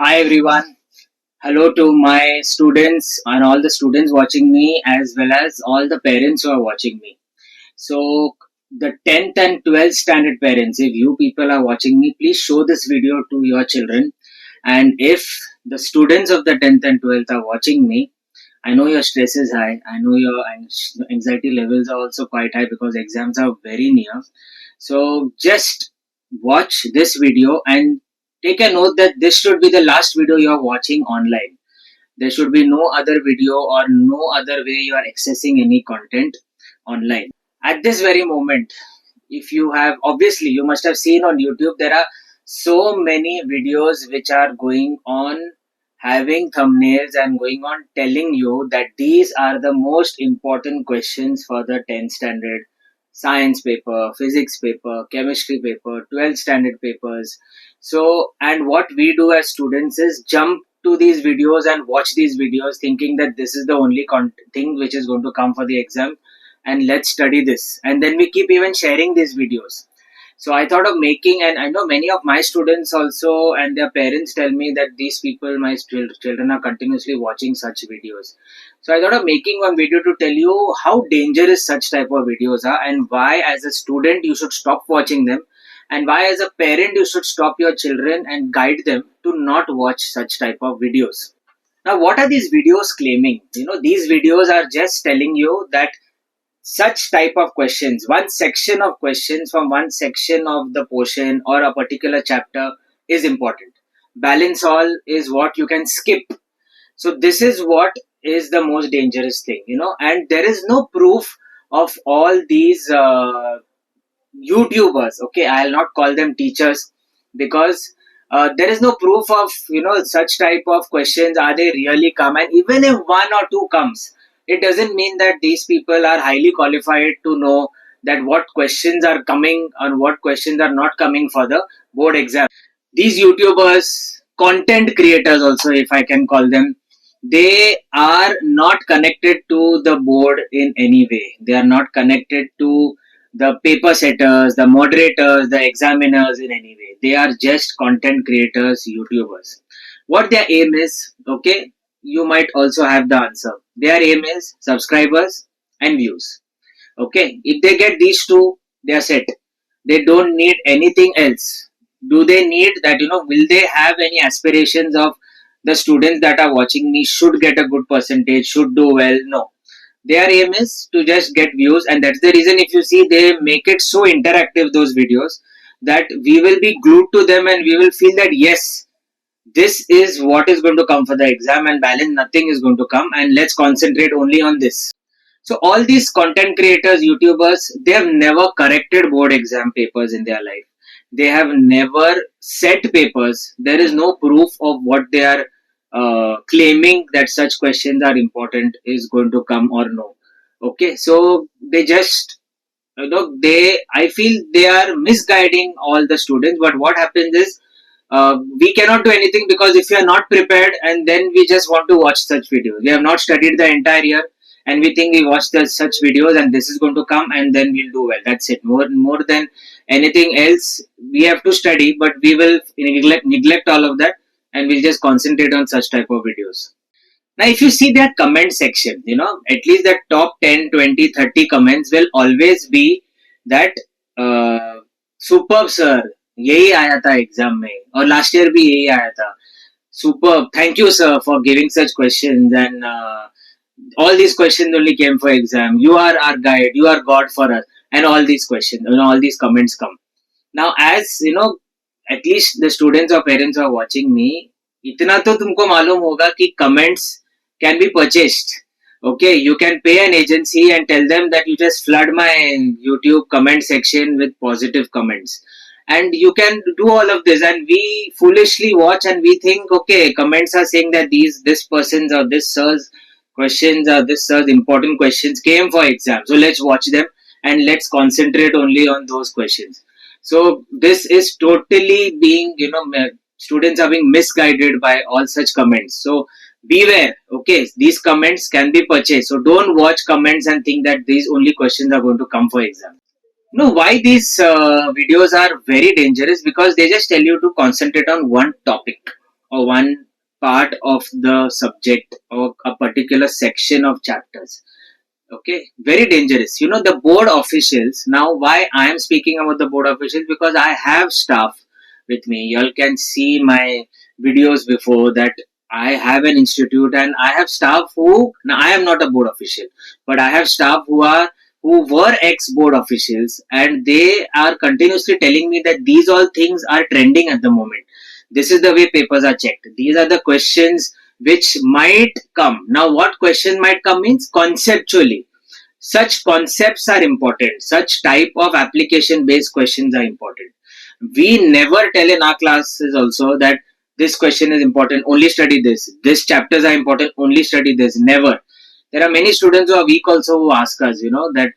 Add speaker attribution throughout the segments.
Speaker 1: Hi everyone. Hello to my students and all the students watching me as well as all the parents who are watching me. So the 10th and 12th standard parents, if you people are watching me, please show this video to your children. And if the students of the 10th and 12th are watching me, I know your stress is high. I know your anxiety levels are also quite high because exams are very near. So just watch this video and take a note that this should be the last video you are watching online. There should be no other video or no other way you are accessing any content online. At this very moment, if you have, obviously, you must have seen on YouTube, there are so many videos which are going on having thumbnails and going on telling you that these are the most important questions for the 10th standard science paper, physics paper, chemistry paper, 12th standard papers. So, and what we do as students is jump to these videos and watch these videos thinking that this is the only thing which is going to come for the exam, and let's study this. And then we keep even sharing these videos. So I thought of making, and I know many of my students also and their parents tell me that these people, my children, are continuously watching such videos. So I thought of making one video to tell you how dangerous such type of videos are, and why as a student you should stop watching them, and why as a parent you should stop your children and guide them to not watch such type of videos. Now, what are these videos claiming? These videos are just telling you that such type of questions, one section of questions from one section of the portion or a particular chapter is important. Balance all is what you can skip. So this is what is the most dangerous thing, and there is no proof of all these YouTubers. Okay, I'll not call them teachers because there is no proof of such type of questions. Are they really come? And even if one or two comes, it doesn't mean that these people are highly qualified to know that what questions are coming and what questions are not coming for the board exam. These YouTubers, content creators also, if I can call them, they are not connected to the board in any way. They are not connected to the paper setters, the moderators, the examiners in any way. They are just content creators, YouTubers. What their aim is, okay, you might also have the answer. Their aim is subscribers and views. Okay, if they get these two, they are set. They don't need anything else. Do they need that? Will they have any aspirations of the students that are watching me should get a good percentage, should do well? No. Their aim is to just get views, and that's the reason if you see they make it so interactive, those videos, that we will be glued to them and we will feel that yes, this is what is going to come for the exam, and balance nothing is going to come, and let's concentrate only on this. So all these content creators, YouTubers, they have never corrected board exam papers in their life. They have never set papers. There is no proof of what they are claiming that such questions are important is going to come or no. Okay, so they just I feel they are misguiding all the students. But what happens is we cannot do anything because if we are not prepared and then we just want to watch such videos, we have not studied the entire year and we think we watch such videos and this is going to come and then we'll do well. That's it. More than anything else, we have to study, but we will neglect all of that and we'll just concentrate on such type of videos. Now, if you see that comment section, at least the top 10, 20, 30 comments will always be that superb sir, यही आया था exam में और last year भी यही आया था. Superb, thank you sir for giving such questions, and all these questions only came for exam. You are our guide, you are God for us, and all these questions, all these comments come. Now, as at least the students or parents who are watching me, इतना तो तुमको मालूम होगा कि comments can be purchased. Okay, you can pay an agency and tell them that you just flood my YouTube comment section with positive comments. And you can do all of this, and we foolishly watch and we think, okay, comments are saying that this person's or this sir's questions or this sir's important questions came for exam. So let's watch them and let's concentrate only on those questions. So this is totally being, students are being misguided by all such comments. So beware, okay, these comments can be purchased. So don't watch comments and think that these only questions are going to come for exam. Why these videos are very dangerous? Because they just tell you to concentrate on one topic or one part of the subject or a particular section of chapters. Okay, very dangerous. The board officials. Now, why I am speaking about the board officials? Because I have staff with me. Y'all can see my videos before that. I have an institute and I have staff who, now I am not a board official, but I have staff who were ex board officials, and they are continuously telling me that these all things are trending at the moment. This is the way papers are checked. These are the questions which might come. Now, what question might come means conceptually. Such concepts are important. Such type of application based questions are important. We never tell in our classes also that this question is important, only study this. This chapters are important, only study this. Never. There are many students who are weak also who ask us, that,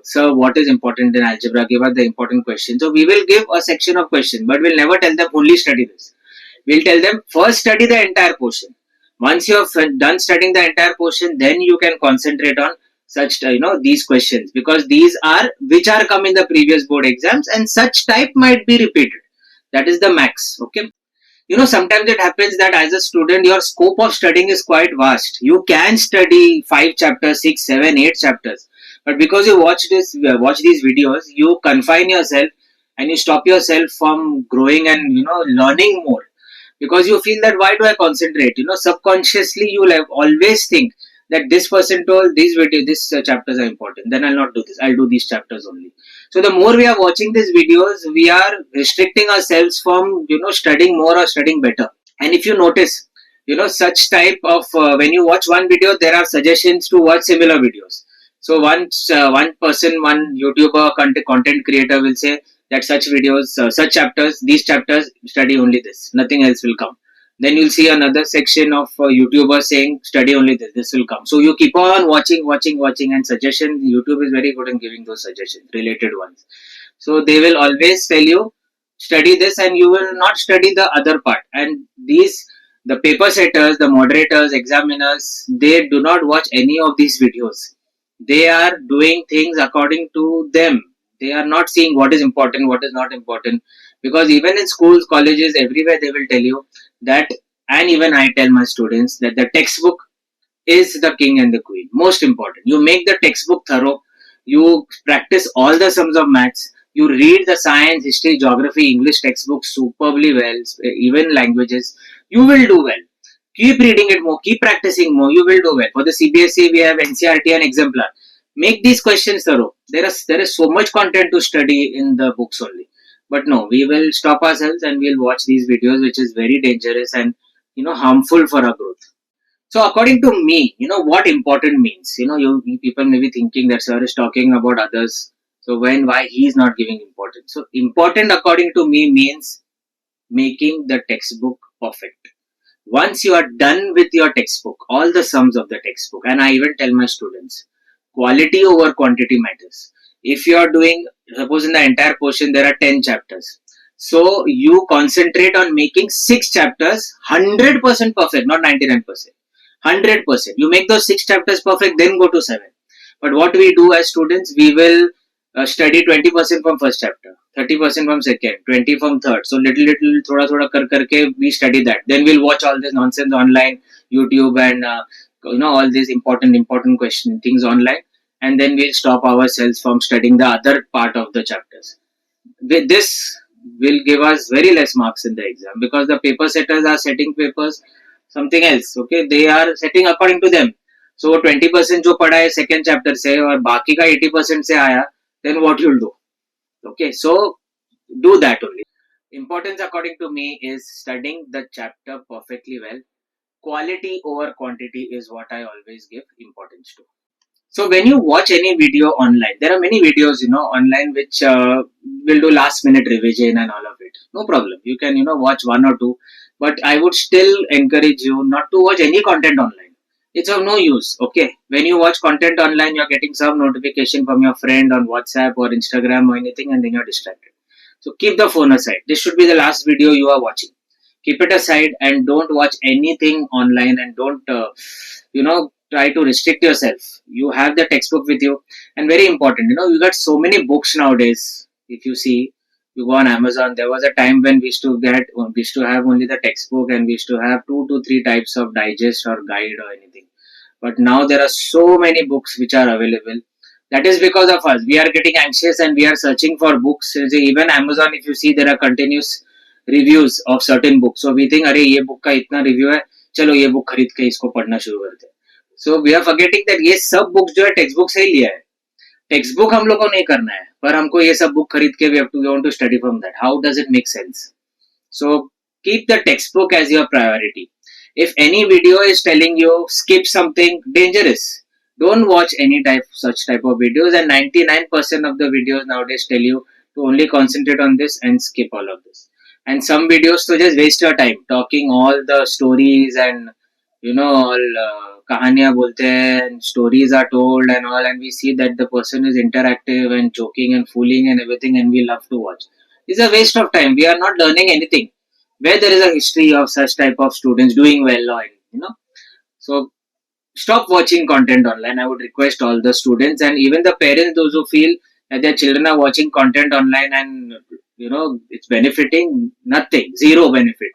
Speaker 1: sir, what is important in algebra? Give us the important questions. So we will give a section of questions, but we'll never tell them only study this. We'll tell them first study the entire portion. Once you have done studying the entire portion, then you can concentrate on such these questions, because these are which are come in the previous board exams, and such type might be repeated. That is the max. Okay. Sometimes it happens that as a student your scope of studying is quite vast. You can study 5 chapters, 6, 7, 8 chapters, but because you watch these videos, you confine yourself and you stop yourself from growing and learning more, because you feel that why do I concentrate? Subconsciously you will have always think that this person told these chapters are important, then I'll not do this, I'll do these chapters only. So the more we are watching these videos, we are restricting ourselves from studying more or studying better. And if you notice, such type of when you watch one video, there are suggestions to watch similar videos. So once one person, one YouTuber, content creator will say that such videos, such chapters, these chapters, study only this, nothing else will come. Then you'll see another section of YouTubers saying study only this will come. So you keep on watching, and suggestions. YouTube is very good in giving those suggestions, related ones. So they will always tell you study this, and you will not study the other part. And the paper setters, the moderators, examiners, they do not watch any of these videos. They are doing things according to them. They are not seeing what is important, what is not important. Because even in schools, colleges, everywhere they will tell you that, and even I tell my students that the textbook is the king and the queen. Most important. You make the textbook thorough. You practice all the sums of maths. You read the science, history, geography, English textbooks superbly well, even languages. You will do well. Keep reading it more, keep practicing more, you will do well. For the CBSE, we have NCRT and Exemplar. Make these questions thorough. There is so much content to study in the books only. But no, we will stop ourselves and we'll watch these videos, which is very dangerous and harmful for our growth. So according to me, what important means. You people may be thinking that sir is talking about others. So why he is not giving importance? So important according to me means making the textbook perfect. Once you are done with your textbook, all the sums of the textbook, and I even tell my students, quality over quantity matters. If you are doing, suppose in the entire portion there are 10 chapters, so you concentrate on making 6 chapters 100% perfect, not 99%. 100%. You make those 6 chapters perfect, then go to 7. But what we do as students, we will study 20% from first chapter, 30% from second, 20 from third. So little, thoda karke we study that. Then we'll watch all this nonsense online, YouTube, and all these important question things online, and then we'll stop ourselves from studying the other part of the chapters. With this will give us very less marks in the exam, because the paper setters are setting papers something else. Okay, they are setting according to them. So 20% जो पढ़ा है second chapter से और बाकी का 80% से आया, then what you'll do? Okay, so do that only. Importance according to me is studying the chapter perfectly well. Quality over quantity is what I always give importance to. So when you watch any video online, there are many videos online which will do last minute revision and all of it. No problem. You can watch one or two, but I would still encourage you not to watch any content online. It's of no use. Okay, when you watch content online, you're getting some notification from your friend on WhatsApp or Instagram or anything, and then you're distracted. So keep the phone aside. This should be the last video you are watching. Keep it aside and don't watch anything online, and don't try to restrict yourself. You have the textbook with you, and very important, you got so many books nowadays. If you see, You go on Amazon. There was a time when we used to have only the textbook, and we used to have 2 to 3 types of digest or guide or anything. But now there are so many books which are available. That is because of us. We are getting anxious and we are searching for books. Even Amazon, if you see, there are continuous reviews of certain books. So we think, अरे ये book का इतना review है, चलो ये book खरीद के इसको पढ़ना शुरू करते हैं. So we are forgetting that ये सब books जो है textbook से ही लिया है. Textbook हम लोग को नहीं करना है, पर हमको ये सब book खरीद के we want to study from that. How does it make sense? So keep the textbook as your priority. If any video is telling you skip something, dangerous. Don't watch any such type of videos, and 99% of the videos nowadays tell you to only concentrate on this and skip all of this. And some videos to just waste your time talking all the stories, and all kahaniyan bolte hain, and stories are told and all, and we see that the person is interactive and joking and fooling and everything, and we love to watch. It's a waste of time. We are not learning anything. Where there is a history of such type of students doing well, or so stop watching content online. I would request all the students and even the parents, those who feel that their children are watching content online and it's benefiting, nothing, zero benefit.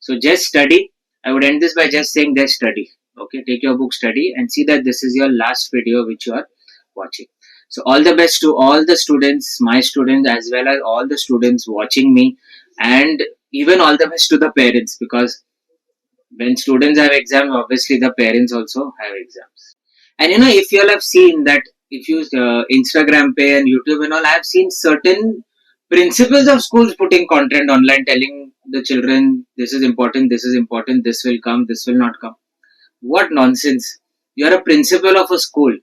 Speaker 1: So just study. I would end this by just saying just study. Okay, take your book, study, and see that this is your last video which you are watching. So all the best to all the students, my students, as well as all the students watching me, and even all the best to the parents, because when students have exams, obviously the parents also have exams. And if you all have seen that, if you Instagram pay and YouTube and all, I have seen certain principals of schools putting content online, telling the children this is important, this will come, this will not come. What nonsense! You are a principal of a school.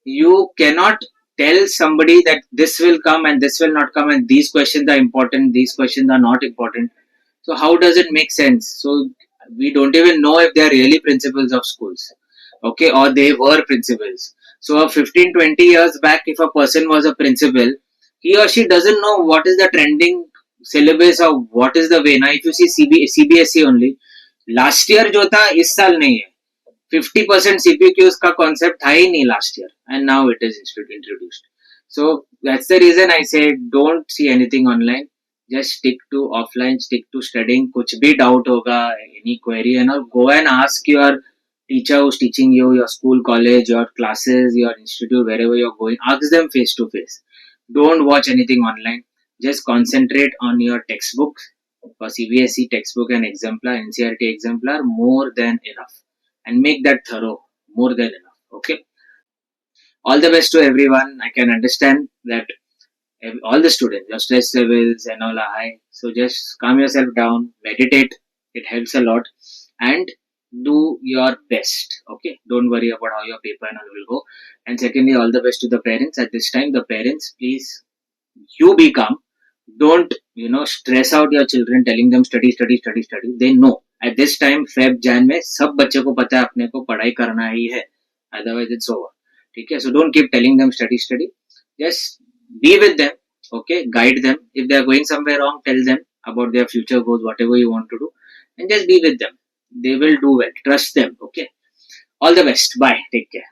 Speaker 1: You cannot tell somebody that this will come and this will not come, and these questions are important, these questions are not important. So how does it make sense? So we don't even know if they are really principals of schools, okay, or they were principals. So 15, 20 years back, if a person was a principal, he or she doesn't know what is the trending syllabus or what is the way. Now if you see CBSE only, last year जो था इस साल नहीं है. 50% CPQs का concept था ही नहीं last year, and now it is introduced. So that's the reason I say don't see anything online. Just stick to offline, stick to studying. कुछ भी doubt होगा, any query and all, go and ask your teacher who's teaching you, your school, college, your classes, your institute, wherever you're going. Ask them face to face. Don't watch anything online. Just concentrate on your textbooks. For CBSE textbook and exemplar, NCERT exemplar, more than enough. And make that thorough, more than enough. Okay. All the best to everyone. I can understand that all the students, your stress levels and all are high. So just calm yourself down, meditate. It helps a lot, and do your best. Okay. Don't worry about how your paper and all will go. And secondly, all the best to the parents. At this time, the parents, please, you be calm. Don't stress out your children, telling them study, study, study, study. They know at this time Feb Jan में सब बच्चे को पता है अपने को पढ़ाई करना ही है, otherwise it's over. ठीक है, so don't keep telling them study, study. Just be with them, okay, guide them. If they are going somewhere wrong, tell them about their future goals, whatever you want to do, and just be with them. They will do well. Trust them. Okay. All the best. Bye. Take care.